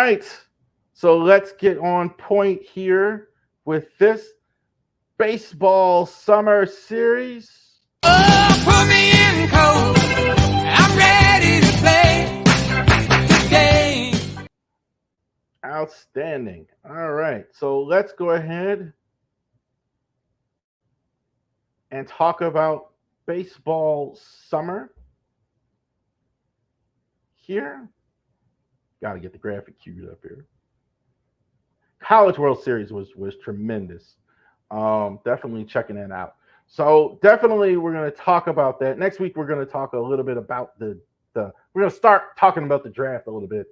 right. So let's get on point here with this baseball summer series. Oh, put me in cold. I'm ready to play the game. Outstanding. All right. So let's go ahead and talk about baseball summer here. Got to get the graphic queued up here. College World Series was tremendous. Definitely checking that out. So definitely we're going to talk about that next week. We're going to talk a little bit about the. We're going to start talking about the draft a little bit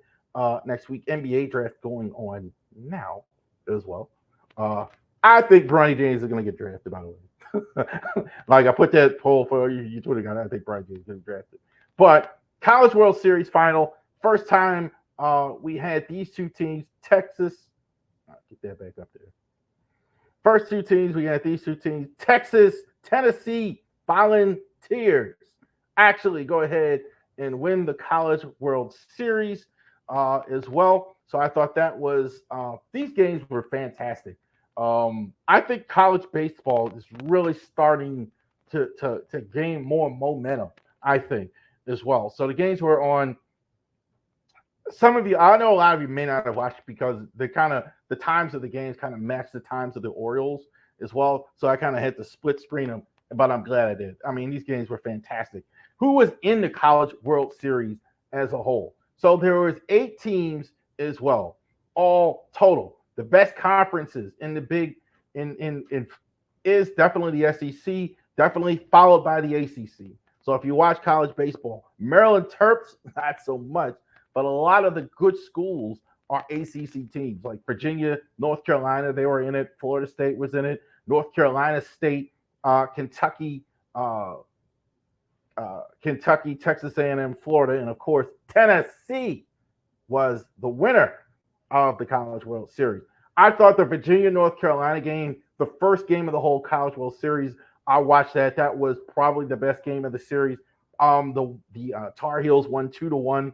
next week. NBA draft going on now as well. Uh, I think Bronny James is going to get drafted. By the way, like I put that poll for you Twitter guy. I think Bronny James is going to get drafted. But College World Series final, first time we had these two teams, Texas. Get that back up there. First two teams, we got these two teams, Texas, Tennessee Volunteers, actually go ahead and win the College World Series as well. So I thought that was, these games were fantastic. I think college baseball is really starting to gain more momentum, I think, as well. So the games were on. Some of you, I know a lot of you may not have watched because the times of the games kind of match the times of the Orioles as well. So I kind of had to split screen them, but I'm glad I did. I mean, these games were fantastic. Who was in the College World Series as a whole? So there was 8 teams as well, all total. The best conferences in the big in is definitely the SEC, definitely followed by the ACC. So if you watch college baseball, Maryland Terps, not so much. But a lot of the good schools are ACC teams like Virginia, North Carolina. They were in it. Florida State was in it. North Carolina State, Kentucky, Kentucky, Texas A&M, Florida, and of course Tennessee was the winner of the College World Series. I thought the Virginia North Carolina game, the first game of the whole College World Series, I watched that. That was probably the best game of the series. The Tar Heels won 2-1.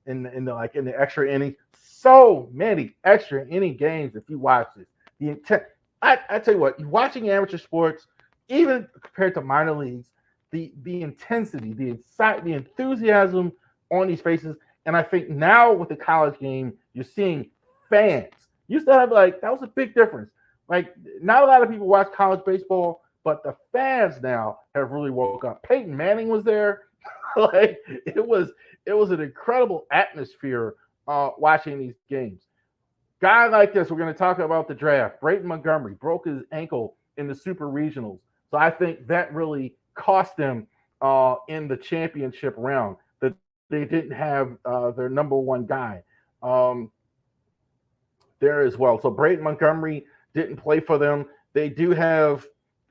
In the extra innings. So many extra inning games if you watch this. The intent, I tell you what, watching amateur sports, even compared to minor leagues, the intensity, the enthusiasm on these faces, and I think now with the college game, you're seeing fans. You used to have that was a big difference. Like not a lot of people watch college baseball, but the fans now have really woke up. Peyton Manning was there. like it was an incredible atmosphere watching these games. Guy like this, we're going to talk about the draft. Brayton Montgomery broke his ankle in the super regionals, so I think that really cost them in the championship round. That they didn't have their number one guy there as well. So Brayton Montgomery didn't play for them. They do have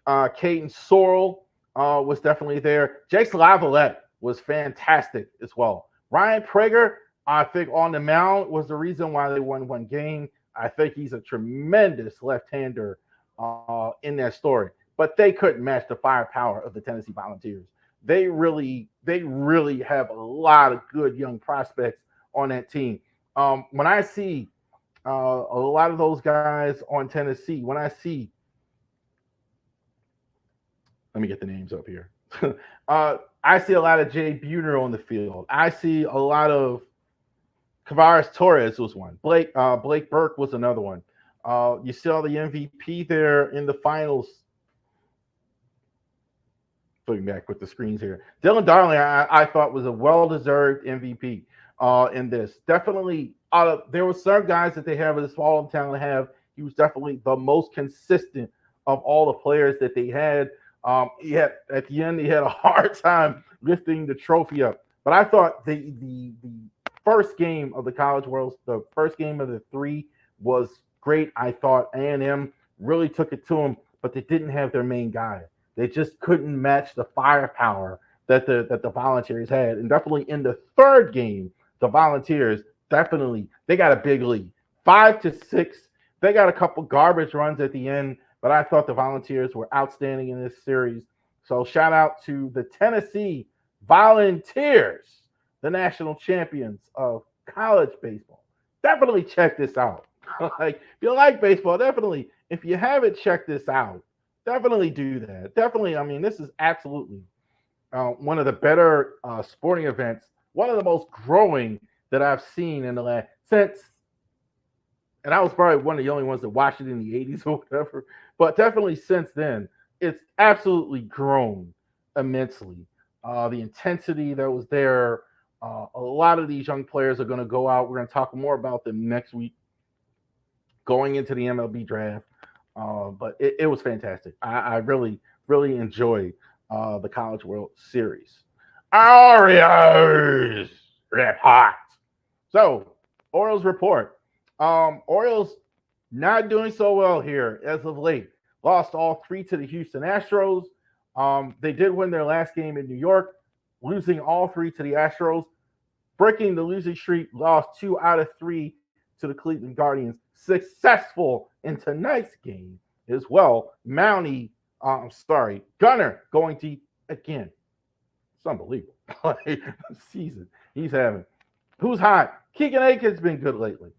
Caden Sorrell was definitely there. Jake Lavalette was fantastic as well. Ryan Prager, I think on the mound was the reason why they won one game. I think he's a tremendous left-hander in that story. But they couldn't match the firepower of the Tennessee Volunteers. They really have a lot of good young prospects on that team. When I see a lot of those guys on Tennessee, when I see, let me get the names up here. I see a lot of Jay Buhner on the field. I see a lot of Tavares Torres was one. Blake Burke was another one. You saw the MVP there in the finals. Looking back with the screens here, Dylan Darling, I thought was a well-deserved MVP in this. Definitely, there were some guys that they have in the small town have. He was definitely the most consistent of all the players that they had. He had at the end he had a hard time lifting the trophy up. But I thought the first game of the College World, the first game of the 3 was great. I thought A&M really took it to them, but they didn't have their main guy. They just couldn't match the firepower that the Volunteers had. And definitely in the third game, the Volunteers definitely they got a big lead. 5-6. They got a couple garbage runs at the end, but I thought the Volunteers were outstanding in this series. So shout out to the Tennessee Volunteers, the national champions of college baseball. definitely check this out. Like, if you like baseball, definitely. If you haven't checked this out, definitely do that. Definitely. I mean, this is absolutely one of the better sporting events, one of the most growing that I've seen in the last since. And I was probably one of the only ones that watched it in the '80s or whatever. But definitely since then, it's absolutely grown immensely. The intensity that was there. A lot of these young players are going to go out. We're going to talk more about them next week going into the MLB draft. But it was fantastic. I really, really enjoyed the College World Series. Orioles report. So, Orioles report. Orioles not doing so well here as of late. Lost all three to the Houston Astros. They did win their last game in New York, losing all three to the Astros, breaking the losing streak, lost 2 out of 3 to the Cleveland Guardians. Successful in tonight's game as well. Gunner going deep again. It's unbelievable. Like, season he's having. Who's hot? Keegan Aiken's been good lately.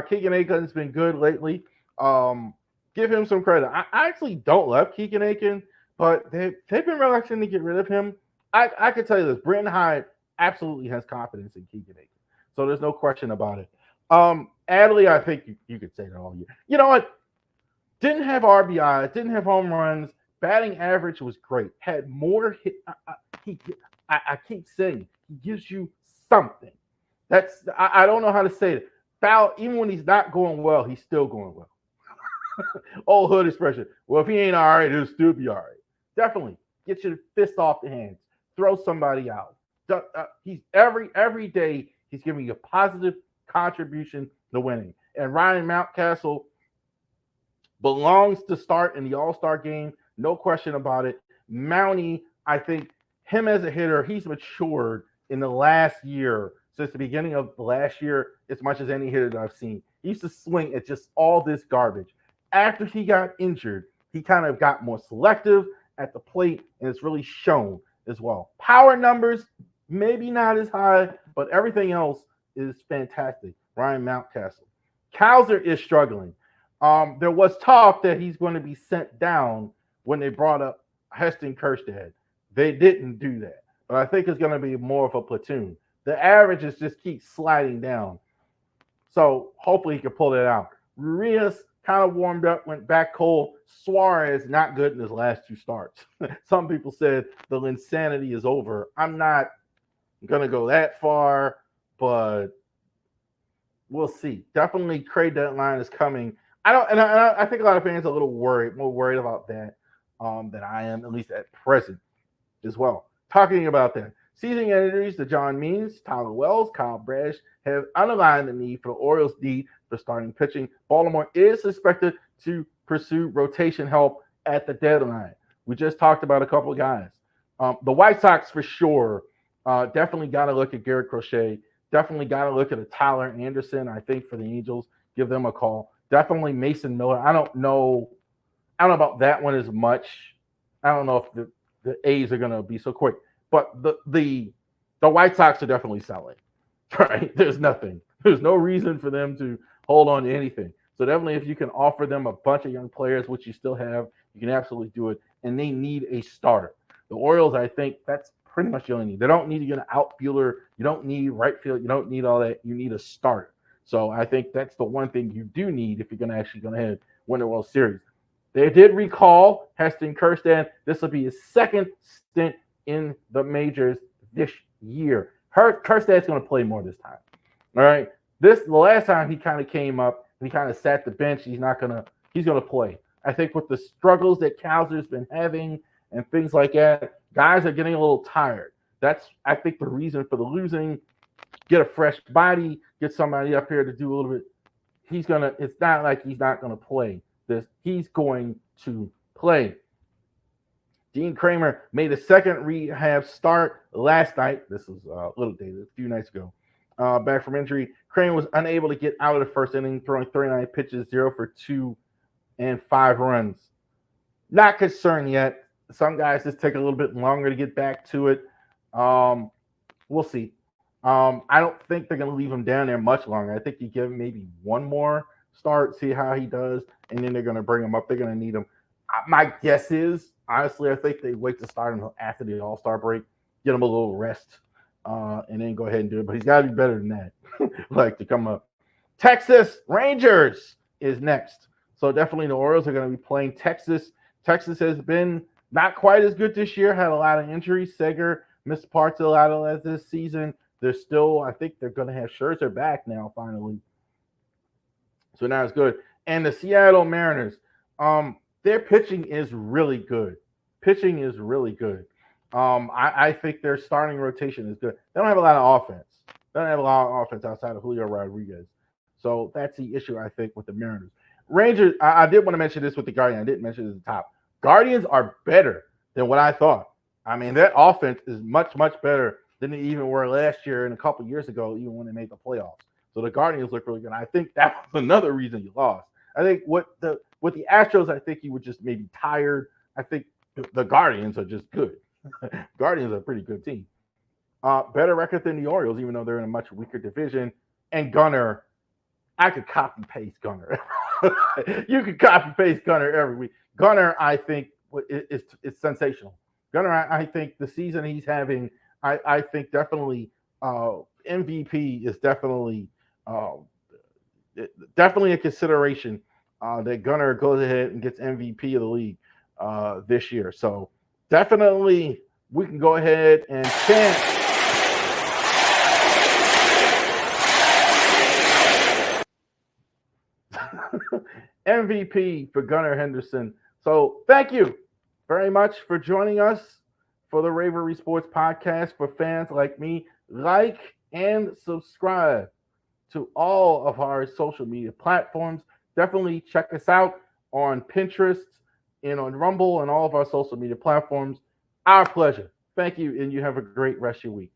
Keegan Aiken's been good lately. Give him some credit. I actually don't love Keegan Aiken, but they've been reluctant to get rid of him. I can tell you this: Brenton Hyde absolutely has confidence in Keegan Aiken, so there's no question about it. Adley, I think you could say that all year. You know what? Didn't have RBI, didn't have home runs. Batting average was great. Had more hit. He, I keep saying he gives you something. I don't know how to say it. Foul, even when he's not going well, he's still going well. Old hood expression. Well, if he ain't all right, he'll still be all right. Definitely get your fist off the hands. Throw somebody out. He's every day he's giving you a positive contribution to winning. And Ryan Mountcastle belongs to start in the All-Star game. No question about it. Mountie, I think him as a hitter, he's matured in the last year, since the beginning of the last year, as much as any hitter that I've seen. He used to swing at just all this garbage. After he got injured, he kind of got more selective at the plate, and it's really shown as well. Power numbers, maybe not as high, but everything else is fantastic. Ryan Mountcastle. Cowser is struggling. There was talk that he's going to be sent down when they brought up Heston Kjerstad. They didn't do that, but I think it's going to be more of a platoon. The averages just keep sliding down, so hopefully he can pull it out. Ruiz kind of warmed up, went back cold. Suarez not good in his last 2 starts. Some people said the insanity is over. I'm not going to go that far, but we'll see. Definitely trade deadline is coming. I think a lot of fans are a little worried, more worried about that than I am, at least at present as well. Talking about that, season injuries to John Means, Tyler Wells, Kyle Brash have underlined the need for the Orioles' need for starting pitching. Baltimore is suspected to pursue rotation help at the deadline. We just talked about a couple of guys. The White Sox for sure definitely got to look at Garrett Crochet. Definitely got to look at a Tyler Anderson. I think for the Angels, give them a call. Definitely Mason Miller. I don't know about that one as much. I don't know if the A's are going to be so quick, but the White Sox are definitely selling. Right? There's nothing. There's no reason for them to hold on to anything. So definitely, if you can offer them a bunch of young players, which you still have, you can absolutely do it. And they need a starter. The Orioles, I think, that's pretty much the only need. They don't need to get an outfielder. You don't need right field. You don't need all that. You need a starter. So I think that's the one thing you do need if you're going to actually go ahead and win the World Series. They did recall Heston Kjerstad. This will be his second stint in the majors this year. Kjerstad's going to play more this time. All right. The last time he kind of came up and he kind of sat the bench. He's going to play. I think with the struggles that Cowser's been having and things like that, guys are getting a little tired. That's, I think, the reason for the losing. Get a fresh body, get somebody up here to do a little bit. It's not like he's not going to play this. He's going to play. Dean Kramer made a second rehab start last night. This was a little dated, a few nights ago. Back from injury. Kramer was unable to get out of the first inning, throwing 39 pitches, 0 for 2, and 5 runs. Not concerned yet. Some guys just take a little bit longer to get back to it. We'll see. I don't think they're going to leave him down there much longer. I think you give him maybe one more start, see how he does, and then they're going to bring him up. They're going to need him. My guess is, honestly, I think they wait to start him after the All Star break, get him a little rest, and then go ahead and do it. But he's got to be better than that, like to come up. Texas Rangers is next. So definitely the Orioles are going to be playing Texas. Texas has been not quite as good this year, had a lot of injuries. Seger missed parts of a lot of this season. They're still, I think they're going to have Scherzer back now, finally. So now it's good. And the Seattle Mariners, their pitching is really good. Pitching is really good. I think their starting rotation is good. They don't have a lot of offense. They don't have a lot of offense outside of Julio Rodriguez. So that's the issue, I think, with the Mariners. Rangers, I did want to mention this with the Guardians. I didn't mention it at the top. Guardians are better than what I thought. I mean, their offense is much, much better than they even were last year and a couple years ago, even when they made the playoffs. So the Guardians look really good. I think that was another reason you lost. I think with the Astros, I think you were just maybe tired. I think the Guardians are just good. Guardians are a pretty good team. Better record than the Orioles, even though they're in a much weaker division. And Gunnar, I could copy paste Gunnar. You could copy paste Gunnar every week. Gunnar, I think, is sensational. Gunnar, I think the season he's having, I think definitely MVP is uh, definitely a consideration that Gunnar goes ahead and gets MVP of the league this year. So definitely we can go ahead and chant MVP for Gunnar Henderson. So thank you very much for joining us for the Ravery Sports Podcast for fans like me. Like and subscribe to all of our social media platforms. Definitely check us out on Pinterest and on Rumble and all of our social media platforms. Our pleasure. Thank you, and you have a great rest of your week.